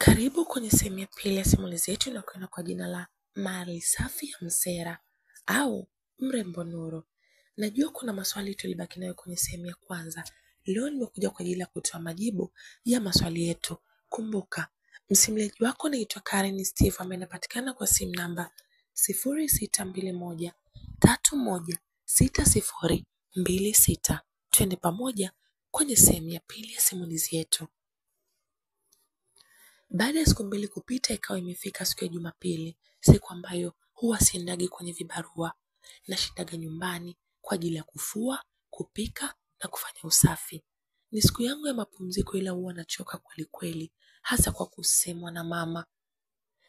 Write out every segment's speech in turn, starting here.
Karibu kwenye sehemu ya pili ya simulizi yetu inayokwenda kwa jina la Mali Safi ya Msera au Mrembo Nuru. Najua kuna maswali tulibaki nayo kwenye sehemu ya kwanza. Leo nimekuja kwa ajili ya kutoa majibu ya maswali yetu. Kumbuka, msimuliaji wako naitwa Karen Steve ambaye anapatikana kwa simu namba 0621316026. Twende pamoja kwenye sehemu ya pili ya simulizi yetu. Baada ya siku mbili kupita, ikawa imefika siku ya Jumapili, siku ambayo huwa siendagi kwenye vibarua. Nashindaga nyumbani kwa ajili ya kufua, kupika na kufanya usafi. Ni siku yangu ya mapumziko, ila huwa nachoka kweli kweli, hasa kwa kusemwa na mama.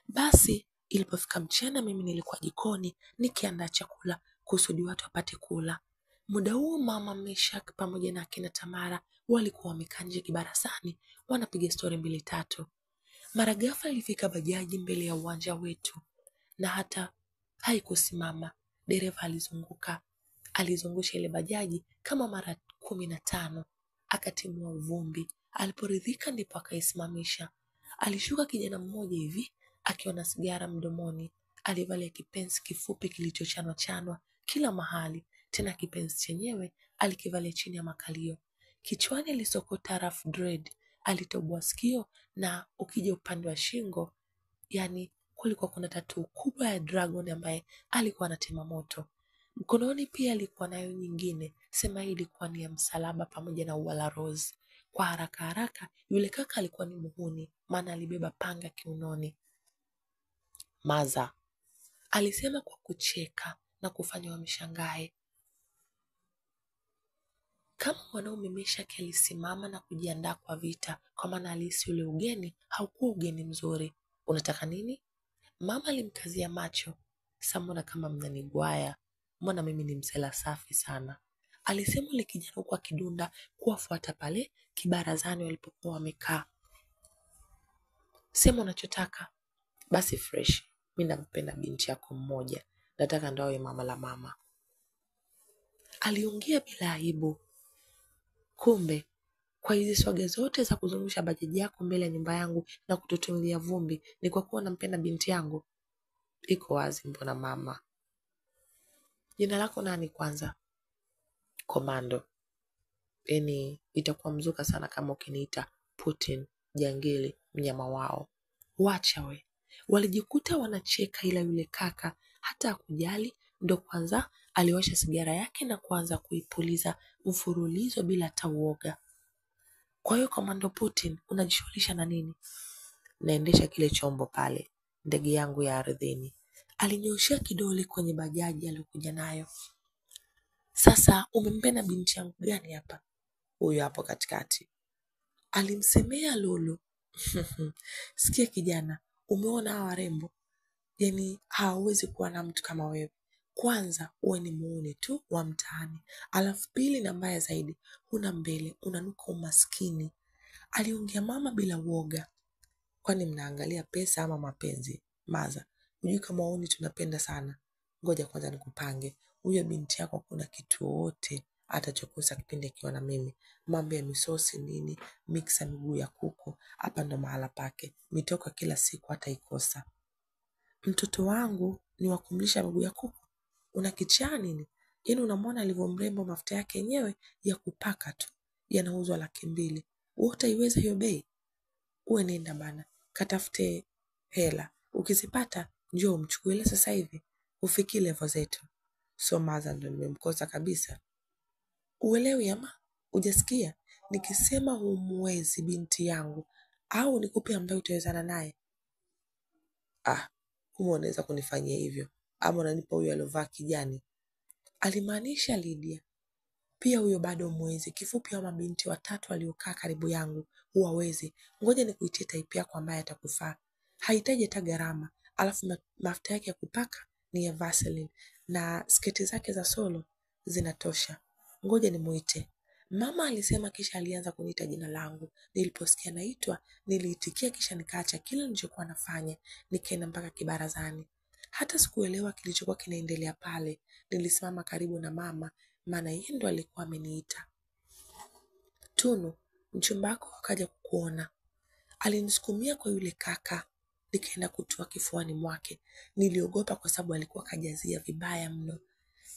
Basi ilipofika mchana, mimi nilikuwa jikoni nikiandaa chakula kusudi watu wapate kula. Muda huo mama Meshak pamoja na akina Tamara walikuwa wamekaa nje kibarazani wanapiga stori mbili tatu. Mara ghafla ilifika bajaji mbele ya uwanja wetu na hata haikusimama. Dereva alizungusha ile bajaji kama mara 15, akatimua vumbi. Aliporidhika ndipo akaisimamisha. Alishuka kijana mmoja hivi akiwa na sigara mdomoni. Alivalia kipensi kifupi kilichochanwa chanwa kila mahali, tena kipensi chenyewe alikivalia chini ya makalio. Kichwani alisokota rough dread. Alitoboa sikio na ukija upande wa shingo, yani kulikuwa kuna tattoo kubwa ya dragon ambaye alikuwa anatema moto. Mkononi pia alikuwa nayo nyingine, sema hii ilikuwa ni ya msalaba pamoja na ua la rose. Kwa haraka haraka yule kaka alikuwa ni muhuni, maana alibeba panga kiunoni. Maza, alisema kwa kucheka na kufanya wamshangae. Kama mwanaume Meshak alisimama na kujiandaa kwa vita, kwa maana alihisi ule ugeni haukuwa ugeni mzuri. Unataka nini? Mama alimkazia macho. Mbona kama mnanigwaya? Mbona mimi ni msela safi sana? Alisema ule kijana huku akidunda kuwafuata pale kibarazani walipokuwa wamekaa. Sema unachotaka. Basi fresh. Mimi nampenda binti yako mmoja. Nataka ndo awe mama la mama. Aliongea bila aibu. Kumbe, kwa hizi swaga zote za kuzungusha bajaji yako mbele ya nyumba yangu na kututumilia vumbi, ni kwa kuwa nampenda binti yangu? Iko wazi mbona mama. Jina lako nani kwanza? Komando. Itakuwa mzuka sana kama ukiniita Putin, jangili, mnyama wao. Wacha we. Walijikuta wanacheka, ila yule kaka hata hakujali. Ndo kwanza aliwasha sigara yake na kuanza kuipuliza mfululizo bila hata uoga. Kwa hiyo Komando Putin, unajishughulisha na nini? Naendesha kile chombo pale, ndege yangu ya ardhini. Alinyoshia kidole kwenye bajaji aliyokuja nayo. Sasa umempenda binti yangu gani hapa? Huyo hapo katikati. Alimsemea Lulu. Sikia kijana, umeona hawa warembo? Yani hawawezi kuwa na mtu kama wewe. Kwanza uwe ni muone tu wa mtaani. Alafu pili na mbaya zaidi, huna mbele, unanuka umaskini. Aliongea mama bila uoga. Kwani mnaangalia pesa ama mapenzi? Maza, hujui kama waoni tunapenda sana? Ngoja kwanza nikupange. Huyo binti yako kuna kitu wote atachokosa kipindi akiwa na mimi. Mambo ya misosi nini, mixa miguu ya kuku, hapa ndo mahala pake. Mitoka kila siku hataikosa. Mtoto wangu ni wa kumlisha miguu ya kuku? Una kichaa nini? Yaani unamwona alivyo mrembo, mafuta yake yenyewe ya kupaka tu yanauzwa 200,000. Wewe utaiweza hiyo bei? Uwe nenda bana, katafute hela. Ukizipata njoo umchukue ile sasa hivi. Ufikie level zetu. So Maza ndo nimemkosa kabisa. Uelewi ama? Hujasikia? Nikisema humwezi binti yangu au nikupe ambaye utawezana naye. Unaweza kunifanyia hivyo. Ama unanipa huyo alovaa kijani? Alimaanisha Lydia. Pia huyo bado mwezi. Kifupi wa mabinti watatu waliokaa karibu yangu huwawezi. Ngoja nikuitie type yako ambaye atakufaa. Hahitaji hata gharama. Alafu mafuta yake ya kupaka ni ya Vaseline na sketi zake za solo zinatosha. Ngoja nimuite. Mama alisema, kisha alianza kuniita jina langu. Niliposikia naitwa, niliitikia kisha nikaacha kila nilichokuwa nafanya, nikaenda mpaka kibarazani. Hata sikuelewa kilichokuwa kinaendelea pale. Nilisimama karibu na mama, maana yeye ndo alikuwa ameniita. Tunu, mchumba wako akaja kukuona. Alinisukumia kwa yule kaka, nikaenda kutua kifuani mwake. Niliogopa kwa sababu alikuwa kajazia vibaya mno.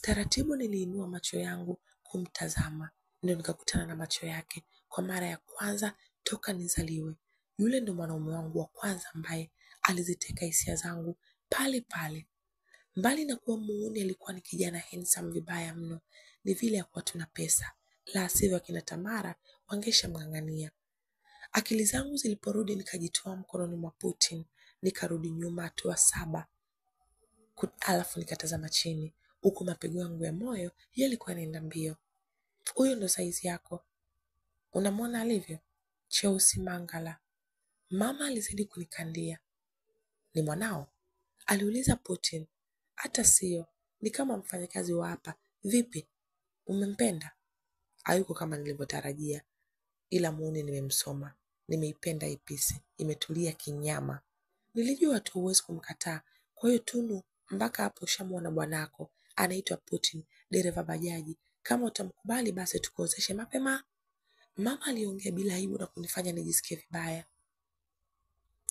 Taratibu niliinua macho yangu kumtazama, ndio nikakutana na macho yake kwa mara ya kwanza toka nizaliwe. Yule ndo mwanaume wangu wa kwanza ambaye aliziteka hisia zangu pale pale. Mbali na kuwa muuni, alikuwa ni kijana handsome vibaya mno. Ni vile hakuwa tuna pesa, la sivyo akina Tamara wangeshamng'ang'ania. Akili zangu ziliporudi, nikajitoa mkononi mwa Putin, nikarudi nyuma hatua 7. Alafu nikatazama chini, huku mapigo yangu ya moyo yalikuwa yanaenda mbio. Huyo ndo saizi yako? Unamwona alivyo? Cheusi mangala. Mama alizidi kunikandia. Ni mwanao? Aliuliza Putin. Hata sio, ni kama mfanyakazi wa hapa. Vipi? Umempenda? Hayuko kama nilivyotarajia. Ila muone nimemsoma. Nimeipenda ipisi. Imetulia kinyama. Nilijua tu huwezi kumkataa. Kwa hiyo Tunu, mpaka hapo ushamuona bwanako. Anaitwa Putin, dereva bajaji. Kama utamkubali basi tukuozeshe mapema. Mama aliongea bila aibu na kunifanya nijisikie vibaya.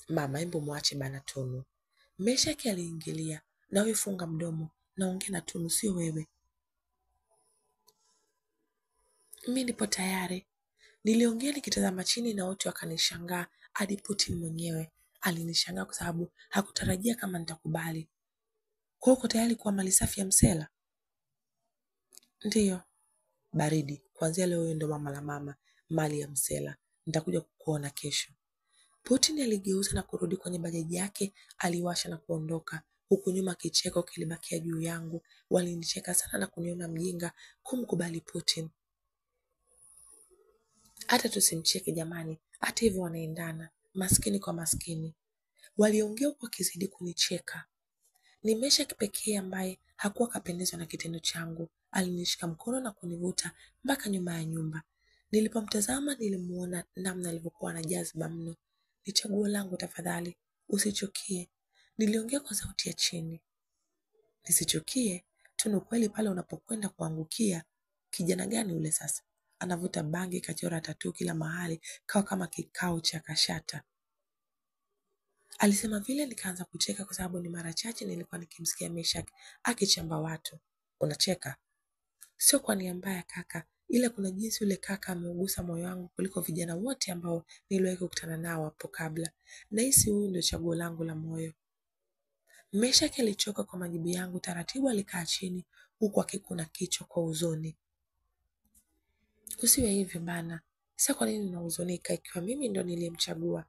Mama, hebu muache bana Tunu. Meshaki aliingilia. Na wewe funga mdomo. Naongea na Tunu, sio wewe. Mimi nipo tayari. Niliongea nikitazama chini na wote wakanishangaa, hadi Putin mwenyewe alinishangaa kwa sababu hakutarajia kama nitakubali. Kwa uko tayari kuwa mali safi ya msela? Ndiyo. Baridi, kuanzia leo wewe ndo mama la mama, mali ya msela. Nitakuja kukuona kesho. Putin aligeuza na kurudi kwenye bajaji yake, aliwasha na kuondoka. Huku nyuma kicheko kilibakia juu yangu. Walinicheka sana na kuniona mjinga kumkubali Putin. Hata tusimcheke jamani, hata hivyo wanaendana, maskini kwa maskini. Waliongea kwa kizidi kunicheka. Nimesha kipekee ambaye hakuwa kapendezwa na kitendo changu. Alinishika mkono na kunivuta mpaka nyuma ya nyumba. Nilipomtazama nilimuona namna alivyokuwa na jazba mno. Ni chaguo langu tafadhali, usichukie. Niliongea kwa sauti ya chini. Nisichukie? Tunu, kweli pale unapokwenda kuangukia. Kijana gani ule sasa? Anavuta bangi, kachora tattoo kila mahali, kawa kama kikao cha kashata. Alisema vile nikaanza kucheka kwa sababu ni mara chache nilikuwa nikimsikia Meshaki akichamba watu. Unacheka? Sio kwa nia mbaya kaka, ila kuna jinsi yule kaka ameugusa moyo wangu kuliko vijana wote ambao niliwahi kukutana nao hapo kabla. Nahisi huyu ndio chaguo langu la moyo. Meshaki alichoka kwa majibu yangu, taratibu alikaa chini huku akikuna kichwa kwa huzuni. Usiwe hivyo bana. Sasa kwa nini unahuzunika ikiwa mimi ndo niliyemchagua?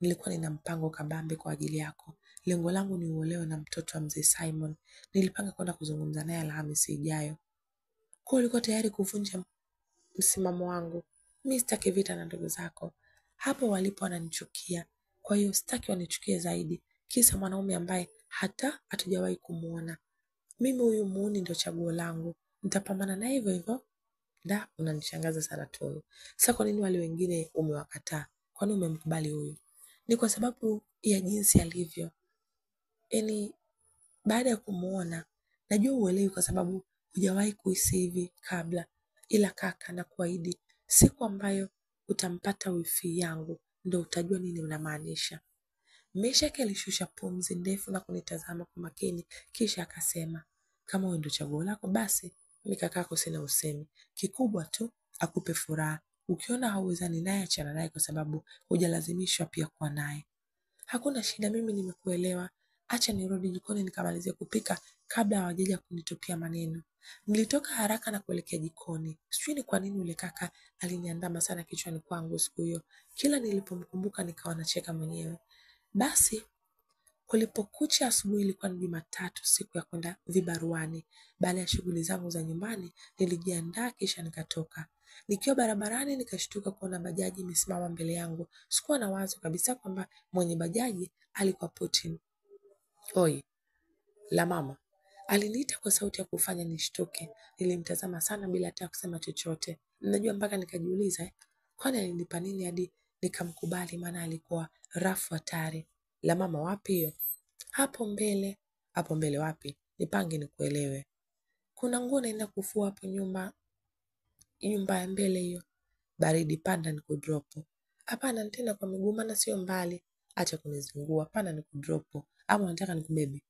Nilikuwa nina mpango kabambe kwa ajili yako. Lengo langu ni uolewe na mtoto wa mzee Simon. Nilipanga kwenda kuzungumza naye Alhamisi ijayo. Kwa ulikuwa tayari kuvunja msimamo wangu? Mimi sitaki vita na ndugu zako. Hapo walipo wananichukia. Kwa hiyo sitaki wanichukie zaidi. Kisa mwanaume ambaye hata hatujawahi kumuona. Mimi huyu muuni ndio chaguo langu. Nitapambana naye hivyo hivyo. Da, unanishangaza sana Tunu. Sasa kwa nini wale wengine umewakataa? Kwani umemkubali huyu? Ni kwa sababu ya jinsi alivyo. Yaani baada ya kumuona, najua uelewi kwa sababu hujawahi kuhisi hivi kabla. Ila kaka, na kuahidi siku ambayo utampata wifi yangu ndio utajua nini unamaanisha. Meshaki alishusha pumzi ndefu na kunitazama kwa makini, kisha akasema, kama wewe ndio chaguo lako basi mimi kakako sina usemi. Kikubwa tu akupe furaha. Ukiona hauwezani naye achana naye kwa sababu hujalazimishwa pia kuwa naye. Hakuna shida, mimi nimekuelewa. Acha nirudi jikoni nikamalizie kupika kabla hawajaja kunitupia maneno. Nilitoka haraka na kuelekea jikoni. Sijui ni kwa nini yule kaka aliniandama sana kichwani kwangu siku hiyo. Kila nilipomkumbuka nikawa nacheka mwenyewe. Basi kulipokucha asubuhi, ilikuwa ni Jumatatu, siku ya kwenda vibaruani. Baada ya shughuli zangu za nyumbani, nilijiandaa kisha nikatoka. Nikiwa barabarani nikashtuka kuona bajaji imesimama mbele yangu. Sikuwa na wazo kabisa kwamba mwenye bajaji alikuwa Putin. Oi, la mama. Aliniita kwa sauti ya kufanya nishtuke. Nilimtazama sana bila hata kusema chochote. Najua mpaka nikajiuliza, kwani alinipa nini hadi nikamkubali, maana alikuwa rafu hatari. La mama, wapi hiyo? Hapo mbele. Hapo mbele wapi? Nipange nikuelewe. Kuna nguo naenda kufua hapo nyumba ya mbele hiyo. Baridi, panda nikudropu. Hapana, tena kwa miguu maana sio mbali. Acha kunizingua, hapana nikudropu. Ama unataka nikubebe?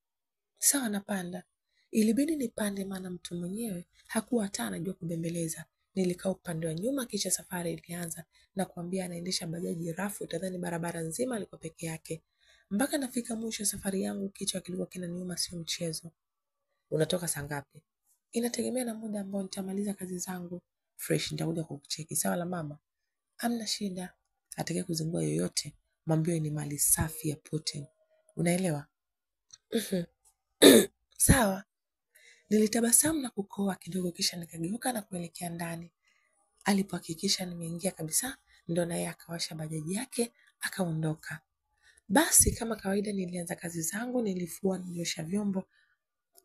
Sawa napanda. Ilibidi nipande maana mtu mwenyewe hakuwa hata anajua kubembeleza. Nilikaa upande wa nyuma kisha safari ilianza na kuambia anaendesha bajaji rafu utadhani barabara nzima alikuwa peke yake. Mpaka nafika mwisho safari yangu kichwa kilikuwa kinaniuma sio mchezo. Unatoka saa ngapi? Inategemea na muda ambao nitamaliza kazi zangu. Fresh nitakuja kukucheki. Sawa la mama? Hamna shida. Atakaye kuzingua yoyote, mwambie ni mali safi ya Putin. Unaelewa? Sawa. Nilitabasamu na kukoa kidogo kisha nikageuka na kuelekea ndani. Alipohakikisha nimeingia kabisa, ndo naye akawasha bajaji yake, akaondoka. Basi kama kawaida nilianza kazi zangu, nilifua, niliosha vyombo,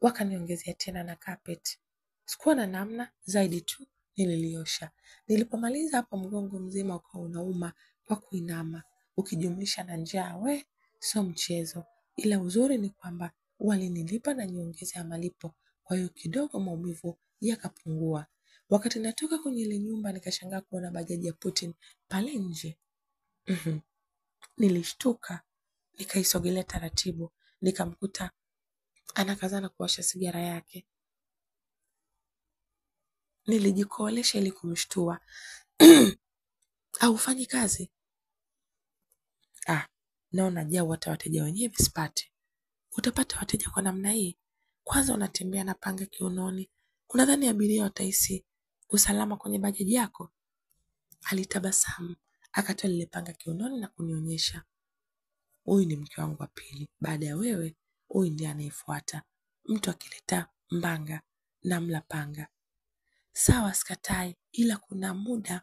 wakaniongezea tena na carpet. Sikuwa na namna, zaidi tu nililiosha. Nilipomaliza hapo mgongo mzima ukawa unauma kwa kuinama. Ukijumlisha na njaa sio mchezo. Ila uzuri ni kwamba walinilipa na nyongeza ya malipo. Kwa hiyo kidogo maumivu yakapungua. Wakati natoka kwenye ile nyumba nikashangaa kuona bajaji ya Putin pale nje. Nilishtuka, nikaisogelea taratibu, nikamkuta anakazana kuwasha sigara yake. Nilijikoolesha ili kumshtua. Haufanyi kazi? Naona jao hata wateja wenyewe sipati. Utapata wateja kwa namna hii? Kwanza unatembea na panga kiunoni. Unadhani abiria watahisi usalama kwenye bajaji yako? Alitabasamu, akatoa lile panga kiunoni na kunionyesha. Huyu ni mke wangu wa pili. Baada ya wewe, huyu ndiye anayefuata. Mtu akileta mbanga namla panga. Sawa sikatai, ila kuna muda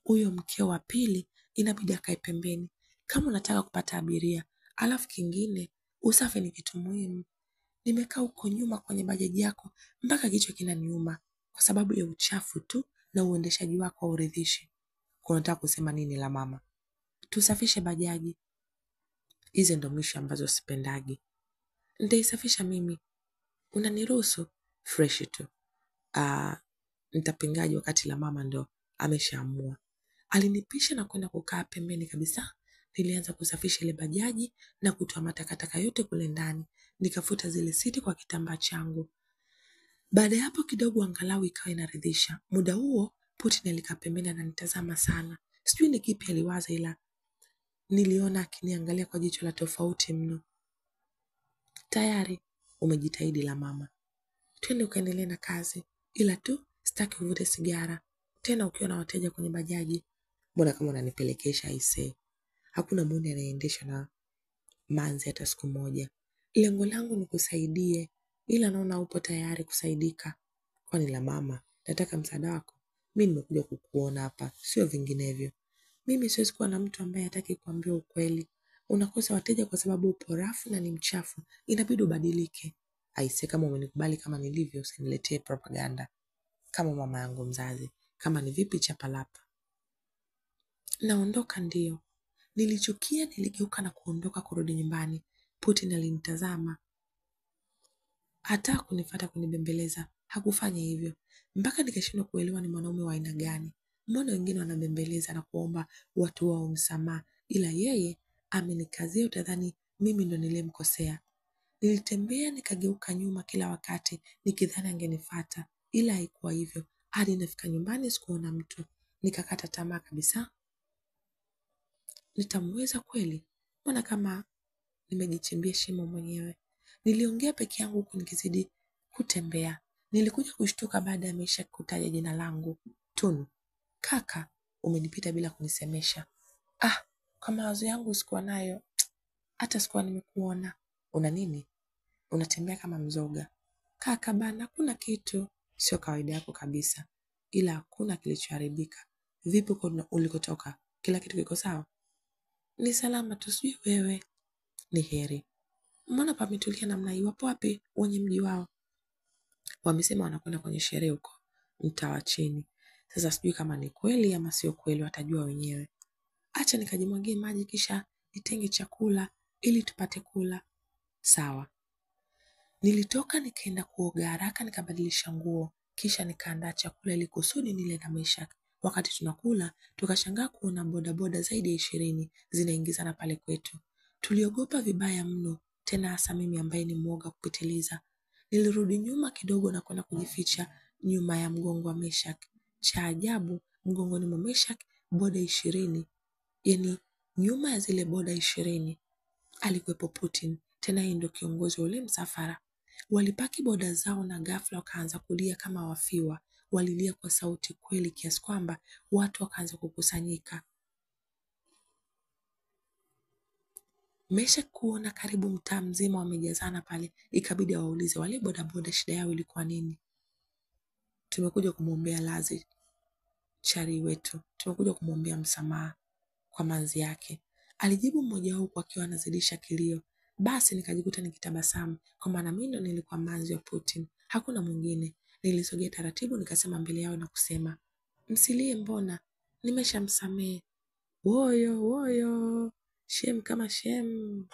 huyo mkeo wa pili inabidi akae pembeni. Kama unataka kupata abiria, alafu kingine, usafi ni kitu muhimu. Nimekaa huko nyuma kwenye bajaji yako mpaka kichwa kinaniuma kwa sababu ya uchafu tu na uendeshaji wako hauridhishi. Unataka kusema nini la mama? Tusafishe bajaji. Hizi ndo mwisho ambazo sipendagi. Nitaisafisha mimi. Unaniruhusu? Fresh tu. Nitapingaje wakati la mama ndo ameshaamua. Alinipisha na kwenda kukaa pembeni kabisa. Nilianza kusafisha ile bajaji na kutoa matakataka yote kule ndani. Nikafuta zile siti kwa kitambaa changu. Baada ya hapo kidogo angalau ikawa inaridhisha. Muda huo Putin alikaa pembeni ananitazama sana. Sijui ni kipi aliwaza ila niliona akiniangalia kwa jicho la tofauti mno. Tayari umejitahidi la mama. Twende ukaendelee na kazi. Ila tu sitaki uvute sigara. Tena ukiwa na wateja kwenye bajaji. Mbona kama unanipelekesha aisee. Hakuna mume anayeendesha na manzi hata siku moja. Lengo langu ni kusaidie. Ila naona upo tayari kusaidika. Kwani la mama, nataka msaada wako. Mimi nimekuja kukuona hapa, sio vinginevyo. Mimi siwezi kuwa na mtu ambaye hataki kuambia ukweli. Unakosa wateja kwa sababu upo rafu na ni mchafu. Inabidi ubadilike. Aisee, kama umenikubali kama nilivyo, usiniletee propaganda. Kama mama yangu mzazi, kama ni vipi chapalapa. Naondoka ndio. Nilichukia, niligeuka na kuondoka kurudi nyumbani. Putin alinitazama. Hata kunifuata kunibembeleza. Hakufanya hivyo. Mpaka nikashindwa kuelewa ni mwanaume wa aina gani. Mbona wengine wanabembeleza na kuomba watu wao msamaha, ila yeye amenikazia utadhani mimi ndo nilimkosea. Nilitembea nikageuka nyuma kila wakati nikidhani angenifuata, ila haikuwa hivyo. Hadi nafika nyumbani sikuona mtu. Nikakata tamaa kabisa. Nitamweza kweli? Mbona kama nimejichimbia shimo mwenyewe. Niliongea peke yangu huku nikizidi kutembea. Nilikuja kushtuka baada ya Maisha kutaja jina langu. Tunu. Kaka, umenipita bila kunisemesha. Kwa mawazo yangu sikuwa nayo. Hata sikuwa nimekuona. Una nini? Unatembea kama mzoga. Kaka bana, hakuna kitu. Sio kawaida yako kabisa. Ila hakuna kilichoharibika. Vipi ulikotoka? Kila kitu kiko sawa? Ni salama tu, sijui wewe. Ni heri. Mbona pametulia namna hii? Wapo wapi wenye mji wao? Wamesema wanakwenda kwenye sherehe huko mtaa wa chini. Sasa sijui kama ni kweli ama sio kweli, watajua wenyewe. Acha nikajimwagie maji kisha nitenge chakula ili tupate kula. Sawa. Nilitoka nikaenda kuoga haraka nikabadilisha nguo kisha nikaandaa chakula ili kusudi nile na Maisha. Wakati tunakula, tukashangaa kuona bodaboda zaidi ya 20 zinaingizana pale kwetu. Tuliogopa vibaya mno, tena hasa mimi ambaye ni mwoga kupitiliza. Nilirudi nyuma kidogo na kwenda kujificha nyuma ya mgongo wa Meshak. Cha ajabu, mgongoni mwa Meshak boda 20, yaani nyuma ya zile boda 20 alikuwepo Putin, tena yeye ndio kiongozi wa ule msafara. Walipaki boda zao na ghafla wakaanza kulia kama wafiwa. Walilia kwa sauti kweli kiasi kwamba watu wakaanza kukusanyika. Meshak kuona karibu mtaa mzima wamejazana pale, ikabidi awaulize wale bodaboda shida yao ilikuwa nini. Tumekuja kumwombea lazi chari wetu, tumekuja kumwombea msamaha kwa manzi yake, alijibu mmoja wao akiwa anazidisha kilio. Basi nikajikuta nikitabasamu kwa maana mimi ndo nilikuwa manzi wa Putin, hakuna mwingine. Nilisogea taratibu nikasema mbele yao na kusema, msilie, mbona nimeshamsamehe. Woyo woyo, shem kama shem.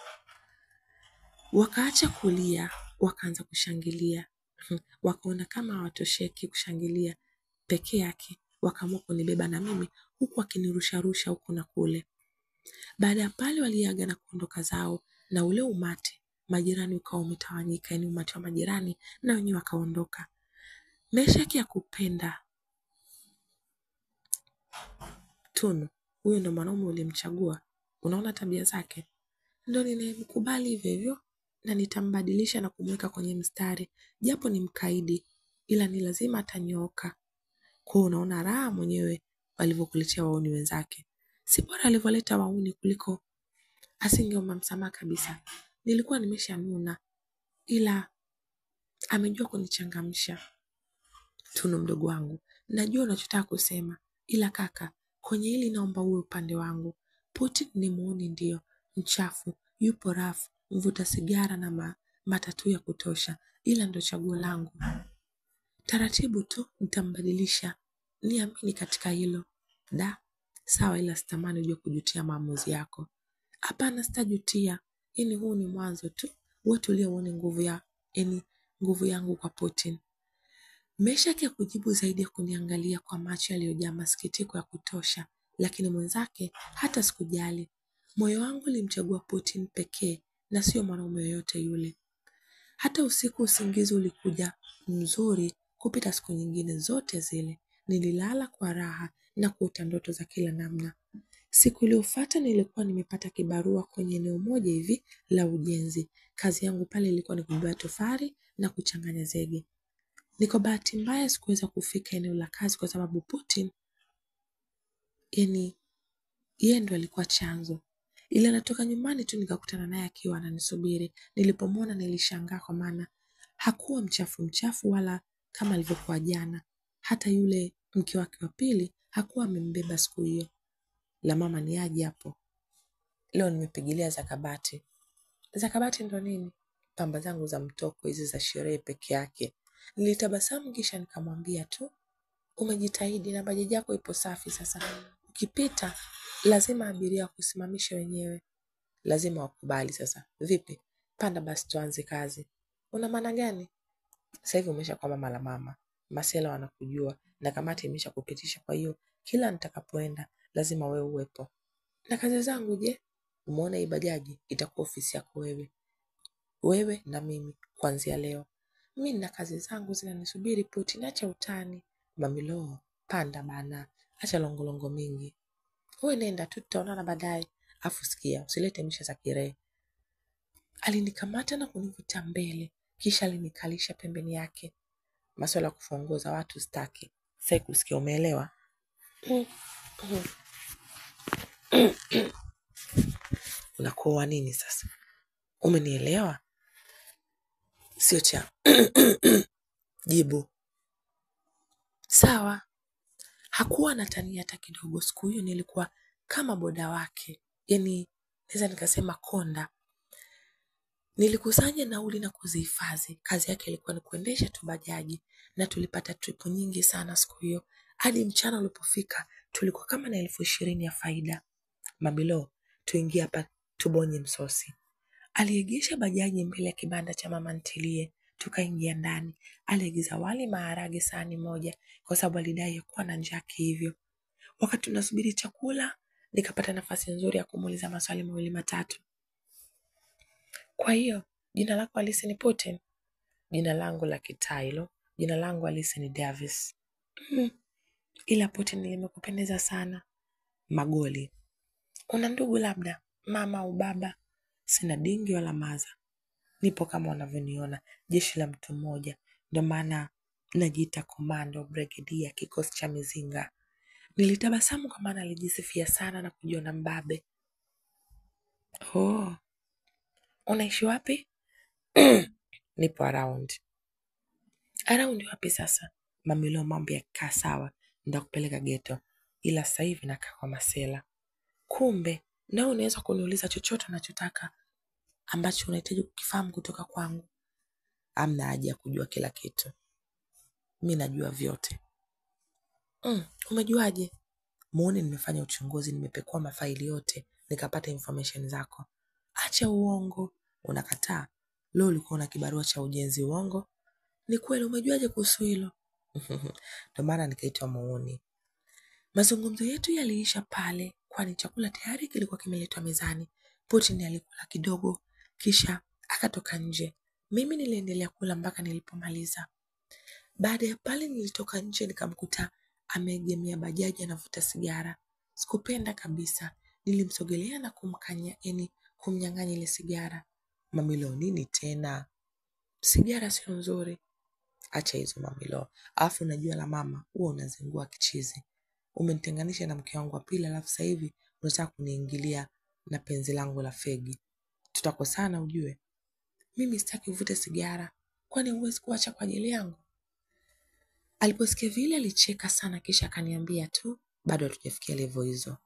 Wakaacha kulia, wakaanza kushangilia. Wakaona kama hawatosheki kushangilia peke yake, wakaamua kunibeba na mimi huku wakinirusharusha huku na kule. Baada ya pale waliaga na kuondoka zao, na ule umati majirani ukawa umetawanyika, yaani umati wa majirani na wenyewe wakaondoka. Meshak ya kupenda Tunu, huyo ndo mwanaume ulimchagua, unaona tabia zake, ndo ninayemkubali hivyo hivyo na nitambadilisha na kumweka kwenye mstari, japo ni mkaidi ila ni lazima atanyooka. Kwa unaona raha mwenyewe walivyokuletea wauni wenzake. Si bora alivyoleta wauni kuliko asingeomba msamaha kabisa. Nilikuwa nimeshanuna ila amejua kunichangamsha. Tunu mdogo wangu, najua unachotaka kusema, ila kaka, kwenye hili naomba uwe upande wangu. Putin ni muuni ndio, mchafu, yupo rafu, mvuta sigara na matatu ya kutosha, ila ndo chaguo langu. Taratibu tu nitambadilisha, niamini katika hilo. Sawa, ila sitamani uje kujutia maamuzi yako. Hapana, sitajutia, yaani huu ni mwanzo tu. Wote uliouone nguvu yangu kwa Putin. Meshak ya kujibu zaidi ya kuniangalia kwa macho yaliyojaa masikitiko ya kutosha, lakini mwenzake hata sikujali. Moyo wangu ulimchagua Putin pekee na sio mwanaume yoyote yule. Hata usiku usingizi ulikuja mzuri kupita siku nyingine zote zile. Nililala kwa raha na kuota ndoto za kila namna. Siku iliyofuata nilikuwa nimepata kibarua kwenye eneo moja hivi la ujenzi. Kazi yangu pale ilikuwa ni kubeba tofali na kuchanganya zege. Niko bahati mbaya sikuweza kufika eneo la kazi kwa sababu Putin, yaani yeye ndo alikuwa chanzo. Ila natoka nyumbani tu nikakutana naye akiwa ananisubiri. Nilipomwona nilishangaa kwa maana hakuwa mchafu wala kama alivyokuwa jana. Hata yule mke wake wa pili hakuwa amembeba siku hiyo. La mama ni aje hapo. Leo nimepigilia Zakabati. Zakabati ndo nini? Pamba zangu za mtoko hizi za sherehe peke yake. Nilitabasamu kisha nikamwambia tu, umejitahidi na bajaji yako ipo safi sasa. Ukipita lazima abiria kusimamisha wenyewe. Lazima wakubali sasa. Vipi? Panda basi tuanze kazi. Una maana gani? Sasa hivi umeshakuwa mama la mama. Masela wanakujua na kamati imeshakupitisha, kwa hiyo kila nitakapoenda lazima wewe uwepo. Na kazi zangu je? Umeona hii bajaji itakuwa ofisi yako wewe. Wewe na mimi kuanzia leo. Mimi na kazi zangu zinanisubiri Putin, acha utani. Mamilo, panda bana. Acha longolongo mingi. Wewe nenda tu, tutaonana baadaye. Afu sikia, usilete misha za kirehe. Alinikamata na kunivuta mbele, kisha alinikalisha pembeni yake. Masuala ya kufongoza watu staki. Sasa kusikia, umeelewa? Unakoa nini sasa? Umenielewa? Sio cha jibu. Sawa. Hakuwa natania hata kidogo. Siku hiyo nilikuwa kama boda wake. Yaani naweza nikasema konda. Nilikusanya nauli na kuzihifadhi. Kazi yake ilikuwa ni kuendesha tu bajaji, na tulipata tripu nyingi sana siku hiyo. Hadi mchana ulipofika tulikuwa kama na 20,000 ya faida. Mamilo, tuingie hapa tubonye msosi. Aliegesha bajaji mbele ya kibanda cha mama ntilie. Tukaingia ndani. Aliagiza wali maharage sahani moja kwa sababu alidai kuwa na njaa hivyo. Wakati tunasubiri chakula, nikapata nafasi nzuri ya kumuuliza maswali mawili matatu. Kwa hiyo, jina lako halisi ni Putin? Jina langu la kitaa hilo, jina langu halisi ni Davis. Ila Putin limekupendeza sana. Magoli. Una ndugu labda, mama au baba? Sina dingi wala maza. Nipo kama unavyoniona, jeshi la mtu mmoja. Ndio maana najiita komando brigedia kikosi cha mizinga. Nilitabasamu kwa maana alijisifia sana na kujiona mbabe. Oh, unaishi wapi? Nipo around. Around wapi sasa? Mamilo mambo yakikaa sawa, nitakupeleka ghetto. Ila sasa hivi nakaa kwa Masela. Kumbe, na unaweza kuniuliza chochote unachotaka ambacho unahitaji kukifahamu kutoka kwangu. Hamna haja ya kujua kila kitu. Mimi najua vyote. Umejuaje? Muone nimefanya uchunguzi, nimepekua mafaili yote, nikapata information zako. Acha uongo. Unakataa? Leo ulikuwa na kibarua cha ujenzi. Uongo? Ni kweli. Umejuaje kuhusu hilo? Ndio maana nikaitwa muone. Mazungumzo yetu yaliisha pale, kwani chakula tayari kilikuwa kimeletwa mezani. Putin alikula kidogo, kisha akatoka nje. Mimi niliendelea kula mpaka nilipomaliza. Baada ya pale nilitoka nje nikamkuta ameegemea bajaji anavuta sigara. Sikupenda kabisa. Nilimsogelea na kumnyang'anya ile sigara. Mamilo, nini tena? Sigara sio nzuri. Acha hizo Mamilo. Alafu unajua la mama, huwa unazingua kichizi. Umenitenganisha na mke wangu wa pili, alafu sasa hivi unataka kuniingilia na penzi langu la fegi. Tutakosana ujue. Mimi sitaki uvute sigara. Kwani huwezi kuacha kwa ajili yangu? Aliposikia vile alicheka sana, kisha akaniambia tu, bado hatujafikia level hizo.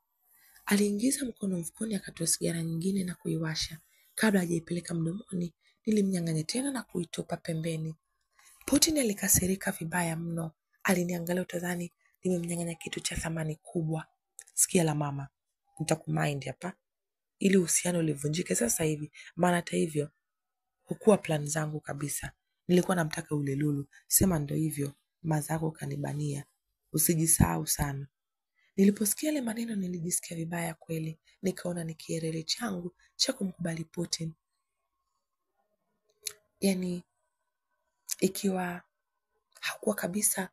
Aliingiza mkono mfukoni akatoa sigara nyingine na kuiwasha. Kabla hajaipeleka mdomoni, nilimnyang'anya tena na kuitupa pembeni. Putin alikasirika vibaya mno. Aliniangalia utadhani nimemnyang'anya kitu cha thamani kubwa. Sikia la mama, nitakumind hapa ili uhusiano ulivunjike sasa hivi, maana hata hivyo hukuwa plan zangu kabisa. Nilikuwa namtaka ule Lulu. Sema ndo hivyo, mazako kanibania. Usijisahau sana. Niliposikia ile maneno nilijisikia vibaya kweli. Nikaona ni kielele changu cha kumkubali Putin. Yaani ikiwa hakuwa kabisa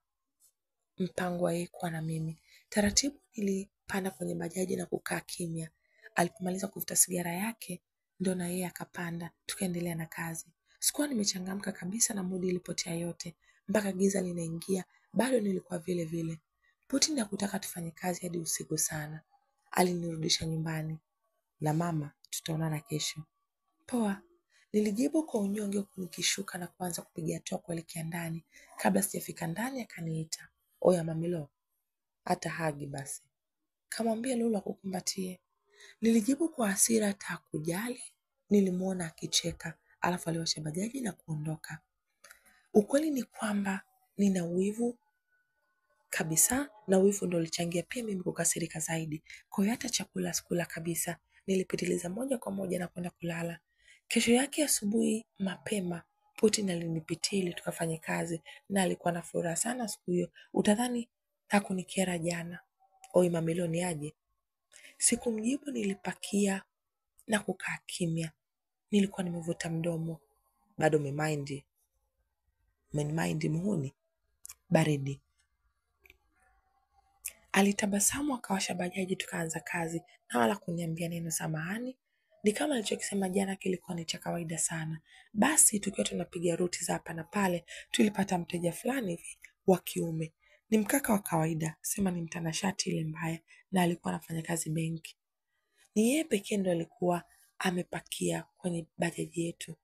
mpango wa yeye kuwa na mimi. Taratibu nilipanda kwenye bajaji na kukaa kimya. Alipomaliza kuvuta sigara yake, ndo na yeye akapanda. Tukaendelea na kazi. Sikuwa nimechangamka kabisa na mudi ilipotea yote. Mpaka giza linaingia, bado nilikuwa vile vile. Putin hakutaka tufanye kazi hadi usiku sana. Alinirudisha nyumbani. Na mama, tutaonana kesho. Poa. Nilijibu kwa unyonge huku nikishuka na kuanza kupiga hatua kuelekea ndani. Kabla sijafika ndani akaniita. Oya Mamilo, hata hagi basi. Kamwambia Lulu akukumbatie. Nilijibu kwa hasira hata hakujali. Nilimuona akicheka, alafu aliwasha bajaji na kuondoka. Ukweli ni kwamba nina wivu kabisa, na wivu ndo ulichangia pia mimi kukasirika zaidi. Kwa hiyo hata chakula sikula kabisa. Nilipitiliza moja kwa moja na kwenda kulala. Kesho yake asubuhi mapema, Putin alinipitia ili tukafanye kazi, na alikuwa na furaha sana siku hiyo. Utadhani hakunikera jana. Oi Mamilo, ni aje? Sikumjibu, nilipakia na kukaa kimya. Nilikuwa nimevuta mdomo. Bado umemind muhuni? Baridi. Alitabasamu akawasha bajaji tukaanza kazi, na wala kuniambia neno samahani. Ni kama alichokisema jana kilikuwa ni cha kawaida sana. Basi tukiwa tunapiga ruti za hapa na pale, tulipata mteja fulani hivi wa kiume. Ni mkaka wa kawaida, sema ni mtanashati ile mbaya, na alikuwa anafanya kazi benki. Ni yeye pekee ndo alikuwa amepakia kwenye bajaji yetu.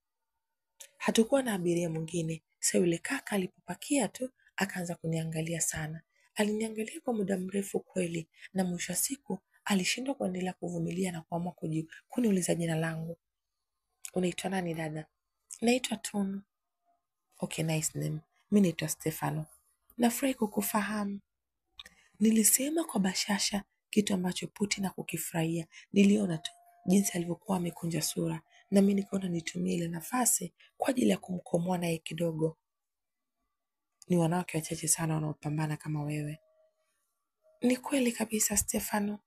Hatukuwa na abiria mwingine. Sasa yule kaka alipopakia tu akaanza kuniangalia sana. Aliniangalia kwa muda mrefu kweli, na mwisho wa siku alishindwa kuendelea kuvumilia na kuamua kuniuliza jina langu. Unaitwa nani dada? Naitwa Tunu. Okay, nice name. Mimi naitwa Stefano. Nafurahi kukufahamu. Nilisema kwa bashasha, kitu ambacho Putin hakukifurahia. Niliona tu jinsi alivyokuwa amekunja sura, na mimi nikaona nitumie ile nafasi kwa ajili ya kumkomoa naye kidogo. Ni wanawake wachache sana wanaopambana kama wewe. Ni kweli kabisa Stefano.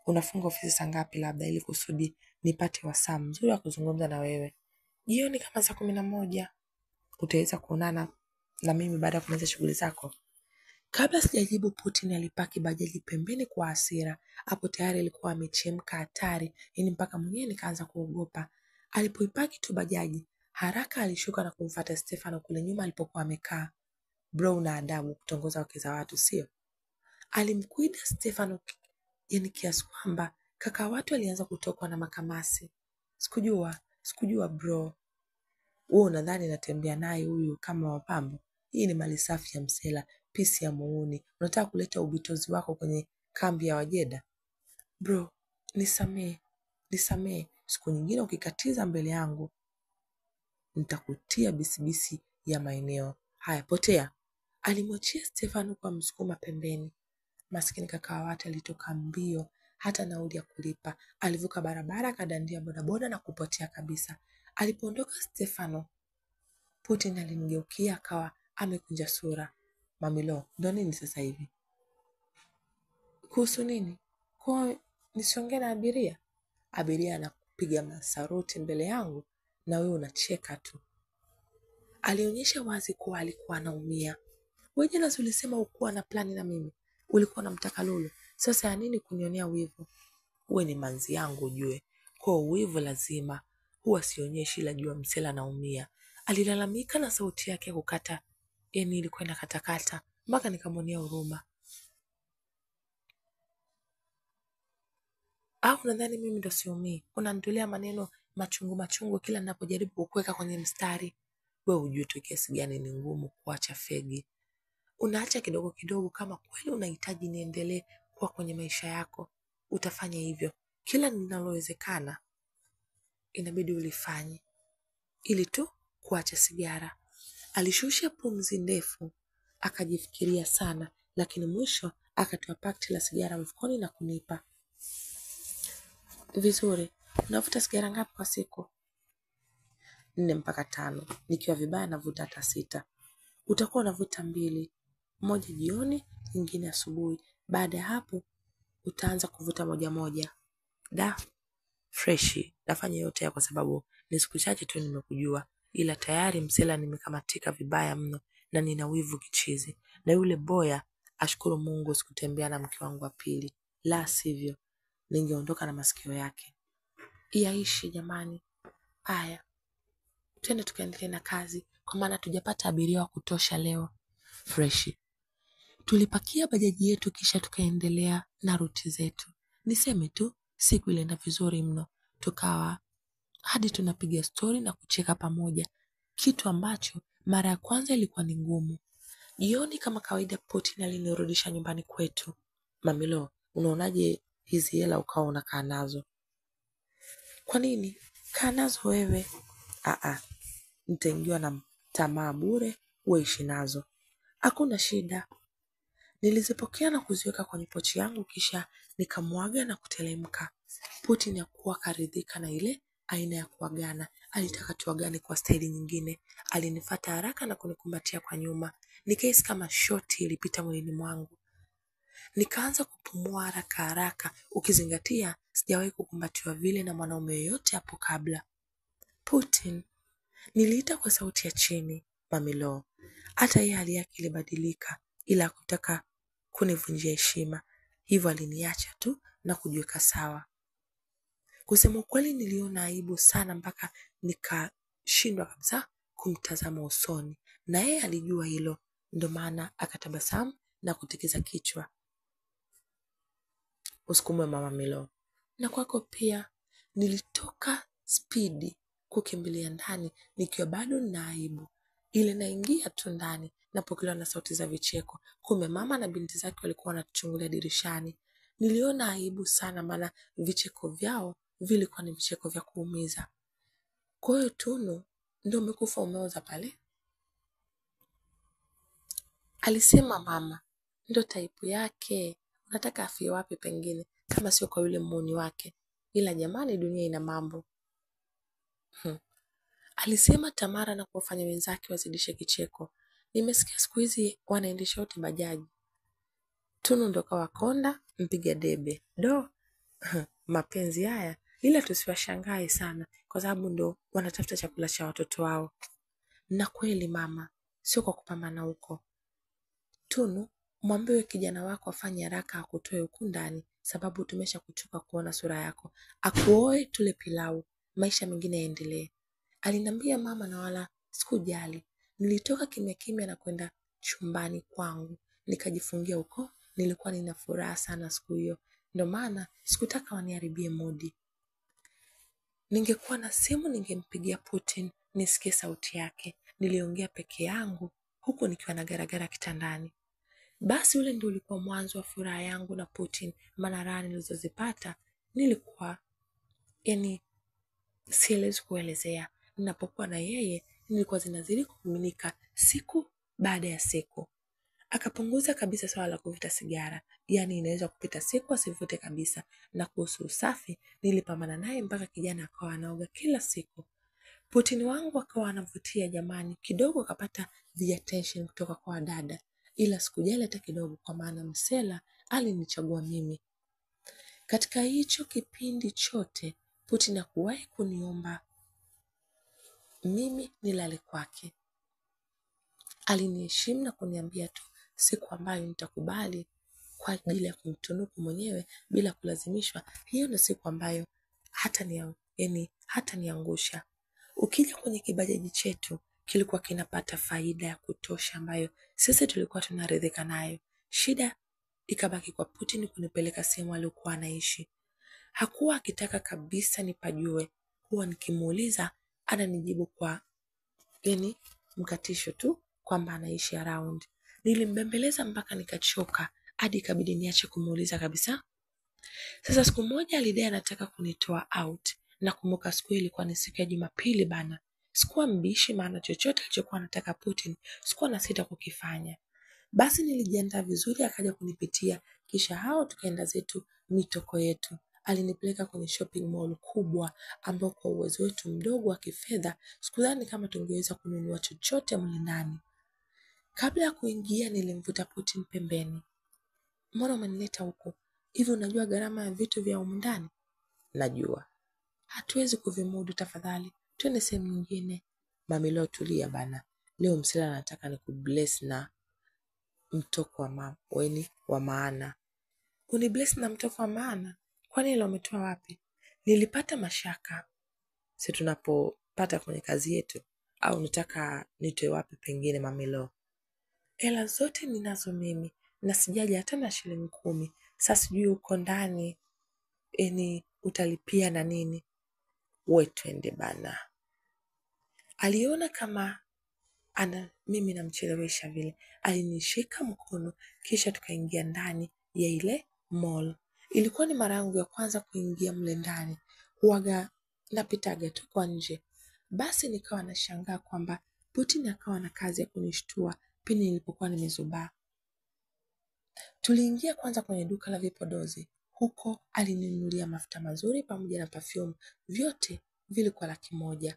Unafunga ofisi saa ngapi labda ili kusudi nipate wasaa mzuri wa kuzungumza na wewe? Jioni kama saa 11 utaweza kuonana na mimi baada ya kumaliza shughuli zako? Kabla sijajibu, Putin alipaki bajaji pembeni kwa hasira. Hapo tayari alikuwa amechemka hatari, yani mpaka mwenyewe nikaanza kuogopa. Alipoipaki tu bajaji, haraka alishuka na kumfuata Stefano kule nyuma alipokuwa amekaa. Bro, una adabu kutongoza wake za watu, sio? Alimkuida Stefano, yani kiasi kwamba kaka watu alianza kutokwa na makamasi. Sikujua bro. Wewe unadhani natembea naye huyu kama mapambo? Hii ni mali safi ya msela, pisi ya muuni. Unataka kuleta ubitozi wako kwenye kambi ya Wajeda? Bro, nisamee. Siku nyingine ukikatiza mbele yangu, nitakutia bisibisi ya maeneo. Haya, potea. Alimwachia Stefano kwa msukuma pembeni. Maskini kaka wa watu alitoka mbio, hata nauli ya kulipa. Alivuka barabara, akadandia bodaboda na kupotea kabisa. Alipoondoka Stefano, Putin alimgeukia akawa amekunja sura. Mamilo, ndo nini sasa hivi? Kuhusu nini? Kwa nisiongee na abiria? Abiria anakupiga masaruti mbele yangu na wewe unacheka tu. Alionyesha wazi kuwa alikuwa anaumia. Wewe jana ulisema ukuwa na plani na mimi. Ulikuwa unamtaka Lulu. Sasa ya nini kunionea wivu? Uwe ni manzi yangu ujue. Kwa wivu lazima. Huwa sionyeshi ila jua msela naumia. Alilalamika na sauti yake kukata. Yani ilikuwa inakatakata. Mpaka nikamwonea huruma. Au nadhani mimi ndo siumii? Unanitolea maneno machungu kila ninapojaribu kukuweka kwenye mstari. Wewe hujui tu kiasi gani ni ngumu kuacha fegi. Unaacha kidogo kidogo kama kweli unahitaji niendelee kuwa kwenye maisha yako. Utafanya hivyo. Kila linalowezekana inabidi ulifanye. Ili tu kuacha sigara. Alishusha pumzi ndefu, akajifikiria sana, lakini mwisho akatoa pakiti la sigara mfukoni na kunipa. Vizuri, unavuta sigara ngapi kwa siku? 4 mpaka 5. Nikiwa vibaya navuta hata 6. Utakuwa unavuta 2. Moja jioni, nyingine asubuhi. Baada ya hapo utaanza kuvuta moja. Freshi. Nafanya yote ya kwa sababu ni siku chache tu nimekujua, ila tayari msela nimekamatika vibaya mno na nina wivu kichizi. Na yule boya ashukuru Mungu sikutembea na mke wangu wa pili. La sivyo ningeondoka na masikio yake. Yaishi jamani. Haya, twende tukaendelee na kazi kwa maana tujapata abiria wa kutosha leo. Freshi. Tulipakia bajaji yetu kisha tukaendelea na ruti zetu. Niseme tu siku ilienda vizuri mno. Tukawa hadi tunapiga stori na kucheka pamoja. Kitu ambacho mara ya kwanza ilikuwa ni ngumu. Jioni kama kawaida Putin alinirudisha nyumbani kwetu. Mamilo, unaonaje hizi hela ukawa unakaa nazo? Kwa nini? Kaa nazo wewe. Nitaingiwa na tamaa bure, uishi nazo. Hakuna shida. Nilizipokea na kuziweka kwenye pochi yangu kisha nikamwaga na kutelemka. Putin hakuwa karidhika na ile aina ya kuagana. Alitaka tuagane kwa staili nyingine. Alinifuata haraka na kunikumbatia kwa nyuma. Nikahisi kama shoti ilipita mwilini mwangu. Nikaanza kupumua haraka ukizingatia sijawahi kukumbatiwa vile na mwanaume yoyote hapo kabla. Putin, niliita kwa sauti ya chini. Mamilo, hata yeye hali yake ilibadilika ila kutaka kunivunjia heshima. Hivyo aliniacha tu na kujiweka sawa. Kusema kweli niliona aibu sana mpaka nikashindwa kabisa kumtazama usoni. Na yeye alijua hilo, ndio maana akatabasamu na kutikisa kichwa. Usikumwe mama Milo. Na kwako pia. Nilitoka spidi kukimbilia ndani nikiwa bado nina aibu. Ile naingia tu ndani napokelewa na sauti za vicheko. Kumbe mama na binti zake walikuwa wanatuchungulia dirishani. Niliona aibu sana maana vicheko vyao vilikuwa ni vicheko vya kuumiza. Kwa hiyo Tunu ndio umekufa umeoza pale? Alisema mama. Ndio taipu yake. Unataka afie wapi pengine kama sio kwa yule muuni wake? Ila jamani dunia ina mambo. Alisema Tamara na kuwafanya wenzake wazidishe kicheko. Nimesikia siku hizi wanaendesha wote bajaji. Tunu ndo kawa konda mpiga debe. Mapenzi haya, ila tusiwashangae sana kwa sababu ndo wanatafuta chakula cha watoto wao. Na kweli mama, sio kwa kupambana huko. Tunu, mwambie kijana wako afanye haraka akutoe huku ndani, sababu tumesha kuchoka kuona sura yako. Akuoe tule pilau, maisha mengine yaendelee. Aliniambia mama na wala sikujali. Nilitoka kimya kimya na kwenda chumbani kwangu. Nikajifungia huko, nilikuwa nina furaha sana siku hiyo. Ndio maana sikutaka waniharibie mudi. Ningekuwa na simu ningempigia Putin nisikie sauti yake. Niliongea peke yangu huku nikiwa na garagara kitandani. Basi ule ndio ulikuwa mwanzo wa furaha yangu na Putin, maana raha nilizozipata nilikuwa siwezi kuelezea. Ninapokuwa na yeye nilikuwa zinazidi kumiminika siku baada ya siku. Akapunguza kabisa swala la kuvuta sigara, yani inaweza kupita siku asivute kabisa. Na kuhusu usafi nilipambana naye mpaka kijana akawa anaoga kila siku. Putin wangu akawa anavutia jamani, kidogo akapata the attention kutoka kwa dada, ila sikujali hata kidogo kwa maana msela alinichagua mimi. Katika hicho kipindi chote Putin hakuwahi kuniomba mimi nilale kwake. Aliniheshimu na kuniambia tu siku ambayo nitakubali kwa ajili ya kumtunuku mwenyewe bila kulazimishwa, hiyo ndio siku ambayo hata niangusha. Ukija kwenye kibajaji chetu kilikuwa kinapata faida ya kutosha ambayo sisi tulikuwa tunaridhika nayo. Shida ikabaki kwa Putin kunipeleka sehemu aliyokuwa anaishi. Hakuwa akitaka kabisa nipajue. Huwa nikimuuliza ananijibu kwa mkatisho tu kwamba anaishi around. Nilimbembeleza mpaka nikachoka hadi ikabidi niache kumuuliza kabisa. Sasa siku moja alidai anataka kunitoa out. Nakumbuka siku ilikuwa ni siku ya Jumapili bana. Sikuwa mbishi maana chochote alichokuwa anataka Putin sikuwa na sita kukifanya. Basi nilijiandaa vizuri, akaja kunipitia, kisha hao tukaenda zetu mitoko yetu. Alinipeleka kwenye shopping mall kubwa ambao kwa uwezo wetu mdogo wa kifedha sikudhani kama tungeweza kununua chochote mle ndani. Kabla ya kuingia nilimvuta Putin pembeni. Mbona umenileta huko? Hivi unajua gharama ya vitu vya humu ndani? Najua. Hatuwezi kuvimudu, tafadhali. Twende sehemu nyingine. Mami leo tulia bana. Leo msela anataka nikubless na mtoko wa maana. Unibless na mtoko wa maana? Kwani ile umetoa wapi? Nilipata mashaka. Si tunapopata kwenye kazi yetu, au nitaka nitoe wapi pengine mamilo? Hela zote ninazo mimi na sijaja hata na shilingi 10. Sasa sijui uko ndani utalipia na nini? Wewe twende bana. Aliona kama mimi namchelewesha vile. Alinishika mkono kisha tukaingia ndani ya ile mall. Ilikuwa ni mara yangu ya kwanza kuingia mle ndani. Huwaga napitaga tu kwa nje. Basi nikawa nashangaa kwamba Putin akawa na kazi ya kunishtua pindi nilipokuwa nimezubaa. Tuliingia kwanza kwenye duka la vipodozi. Huko alininunulia mafuta mazuri pamoja na perfume. Vyote vilikuwa 100,000.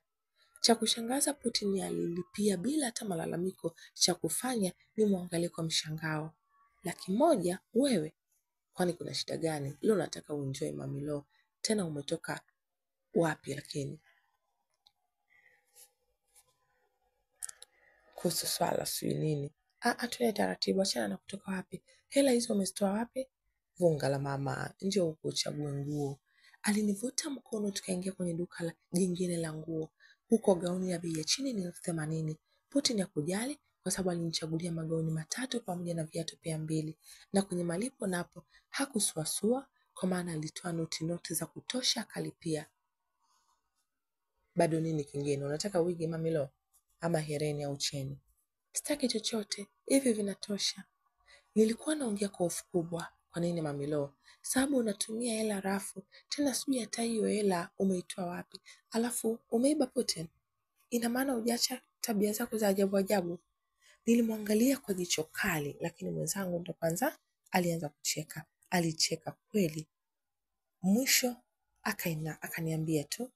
Cha kushangaza Putin alilipia bila hata malalamiko. Cha kufanya ni muangalie kwa mshangao. 100,000 wewe? Kwani kuna shida gani? Leo nataka uenjoy mamilo. Tena umetoka wapi lakini? Kuhusu swala sijui nini. Tuende taratibu, achana na kutoka wapi. Hela hizo umezitoa wapi? Vunga la mama, njoo huku uchague nguo. Alinivuta mkono tukaingia kwenye duka jingine la nguo. Huko gauni ya bei ya chini ni 80,000. Putin hakujali kwa sababu alinichagulia magauni 3 pamoja na viatu pia 2. Na kwenye malipo napo hakusuasua kwa maana alitoa noti za kutosha akalipia. Bado nini kingine? Unataka wigi mamilo? Ama hereni au cheni? Sitaki chochote, hivi vinatosha. Nilikuwa naongea kwa hofu kubwa. Kwa nini mamilo? Sababu unatumia hela rafu, tena sijui hata hiyo hela umeitoa wapi. Alafu umeiba Putin. Ina maana hujaacha tabia zako za ajabu ajabu. Nilimwangalia kwa jicho kali, lakini mwenzangu ndo kwanza alianza kucheka. Alicheka kweli. Mwisho akaniambia tu,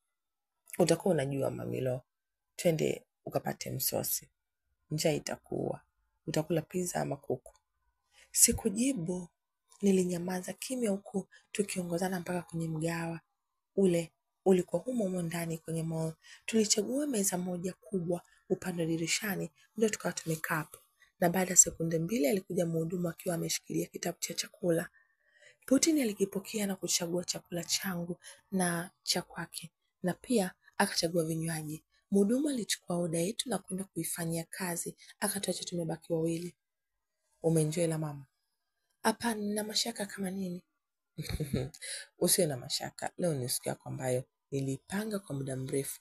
utakuwa unajua mamilo. Twende ukapate msosi. Njaa itakuwa. Utakula pizza ama kuku? Sikujibu. Nilinyamaza kimya huku tukiongozana mpaka kwenye mgahawa. Ule ulikuwa humo ndani kwenye mall. Tulichagua meza moja kubwa upande wa dirishani, ndio tukawa tumekaa hapo. Na baada ya sekunde 2 alikuja mhudumu akiwa ameshikilia kitabu cha chakula. Putin alikipokea na kuchagua chakula changu na cha kwake, na pia akachagua vinywaji. Mhudumu alichukua oda yetu na kwenda kuifanyia kazi, akatuacha tumebaki wawili. Umeenjoy la mama? Hapana, nina mashaka kama nini? Usiwe na mashaka. Leo ni siku yako ambayo nilipanga kwa muda mrefu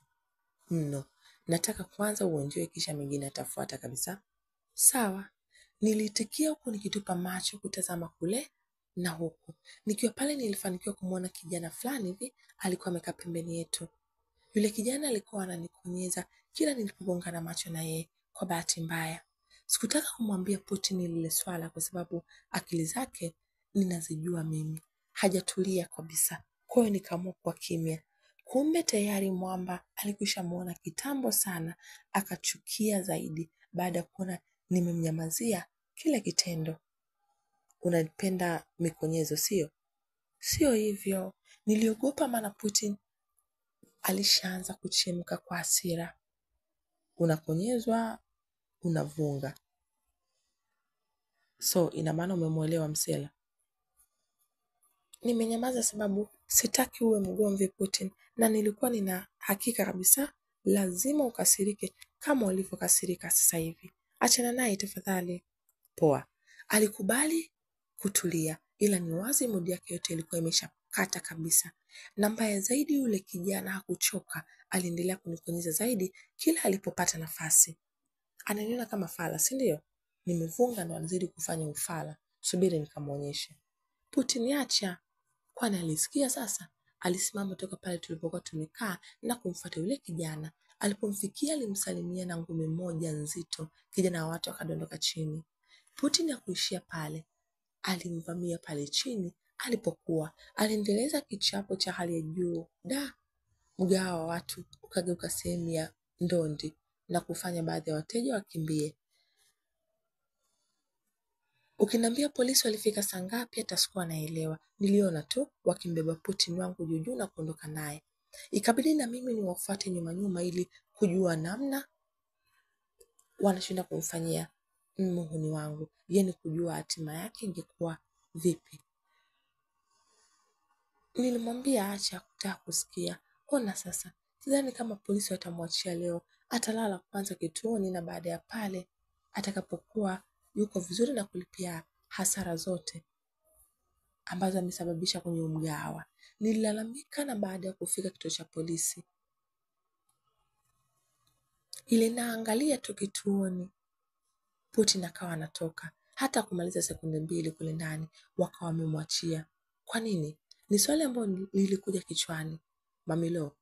mno. Nataka kwanza uenjoy kisha mengine atafuata kabisa. Sawa. Niliitikia huku nikitupa macho kutazama kule na huku. Nikiwa pale nilifanikiwa kumwona kijana fulani hivi alikuwa amekaa pembeni yetu. Yule kijana alikuwa ananikonyeza kila nilipogongana macho na yeye. Kwa bahati mbaya sikutaka kumwambia Putin lile swala kwa sababu akili zake ninazijua mimi. Hajatulia kabisa. Kwa hiyo nikaamua kuwa kimya. Kumbe tayari mwamba alikwisha muona kitambo sana, akachukia zaidi baada ya kuona nimemnyamazia kila kitendo. Unapenda mikonyezo sio? Sio hivyo. Niliogopa maana Putin alishaanza kuchemka kwa hasira. Unakonyezwa, unavunga. So ina maana umemuelewa msela? Nimenyamaza sababu sitaki uwe mgomvi Putin, na nilikuwa nina hakika kabisa lazima ukasirike kama ulivyokasirika sasa hivi. Achana naye tafadhali. Poa. Alikubali kutulia, ila ni wazi mudi yake yote ilikuwa imeshakata kabisa. Na mbaya zaidi yule kijana hakuchoka, aliendelea kunikonyeza zaidi kila alipopata nafasi. Ananiona kama fala, si ndio? Nimevunga ndo anazidi kufanya ufala. Subiri nikamuonyeshe. Putin acha. Kwani alisikia sasa? Alisimama toka pale tulipokuwa tumekaa na kumfuata yule kijana. Alipomfikia alimsalimia na ngumi moja nzito. Kijana wa watu akadondoka chini. Putin hakuishia pale. Alimvamia pale chini alipokuwa. Aliendeleza kichapo cha hali ya juu. Mgahawa wa watu ukageuka sehemu ya ndondi na kufanya baadhi ya wateja wakimbie. Ukiniambia polisi walifika saa ngapi hata sikuwa naelewa. Niliona tu wakimbeba Putin wangu juu na kuondoka naye. Ikabidi na mimi niwafuate nyuma ili kujua namna wanashinda kumfanyia muhuni wangu. Yaani kujua hatima yake ingekuwa vipi. Nilimwambia acha kutaka kusikia. Ona sasa, sidhani kama polisi watamwachia leo. Atalala kwanza kituoni na baada ya pale atakapokuwa yuko vizuri na kulipia hasara zote ambazo amesababisha kwenye mgahawa. Nililalamika, na baada ya kufika kituo cha polisi ile naangalia tu kituoni, Putin akawa anatoka. Hata kumaliza sekunde 2 kule ndani wakawa wamemwachia. Kwa nini? Ni swali ambalo lilikuja kichwani. Mamilo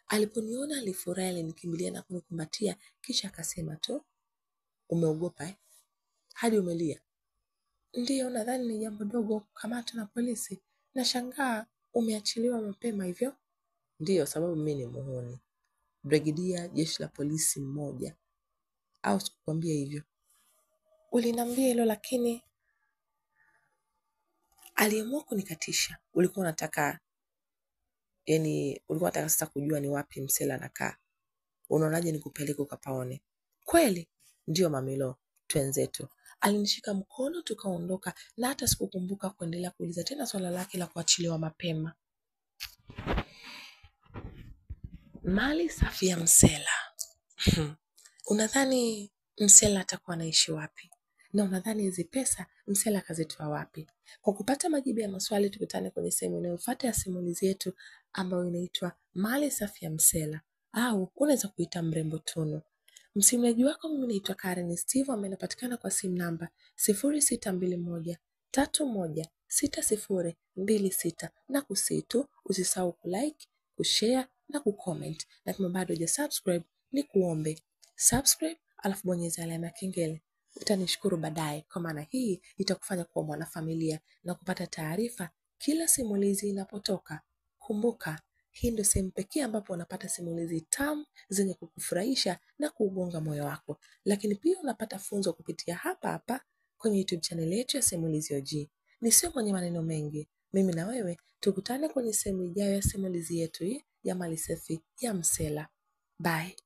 aliponiona alifurahi, alinikimbilia na kunikumbatia kisha akasema tu, umeogopa hadi umelia? Ndiyo, nadhani ni jambo dogo kukamatwa na polisi. Nashangaa umeachiliwa mapema hivyo. Ndiyo, sababu mimi ni muhuni. Brigedia jeshi la polisi mmoja. Au sikukwambia hivyo? Uliniambia hilo lakini aliamua kunikatisha. Ulikuwa unataka sasa kujua ni wapi msela anakaa. Unaonaje nikupeleke ukapaone? Kweli? Ndiyo Mamilo, twenzetu. Alinishika mkono tukaondoka, na hata sikukumbuka kuendelea kuuliza tena swala lake la kuachiliwa mapema. Mali safi ya msela. Unadhani msela atakuwa anaishi wapi? Na unadhani hizi pesa msela kazitoa wapi? Kwa kupata majibu ya maswali, tukutane kwenye sehemu inayofuata ya simulizi yetu ambayo inaitwa Mali safi ya msela, au unaweza kuita Mrembo Tunu. Msimuliaji wako mimi naitwa Karen Steve, ambaye anapatikana kwa simu namba 0621316026, na kusitu usisahau kulike, kushare na kucomment. Na kama bado hujasubscribe, ni kuombe subscribe alafu bonyeza alama ya kengele. Utanishukuru baadaye, kwa maana hii itakufanya kuwa mwanafamilia na kupata taarifa kila simulizi inapotoka. Kumbuka, hii ndio sehemu pekee ambapo unapata simulizi tamu zenye kukufurahisha na kuugonga moyo wako. Lakini pia unapata funzo kupitia hapa kwenye YouTube channel yetu ya Simulizi OG. Nisiwe mwenye maneno mengi. Mimi na wewe tukutane kwenye sehemu ijayo ya simulizi yetu hii ya mali safi ya msela. Bye.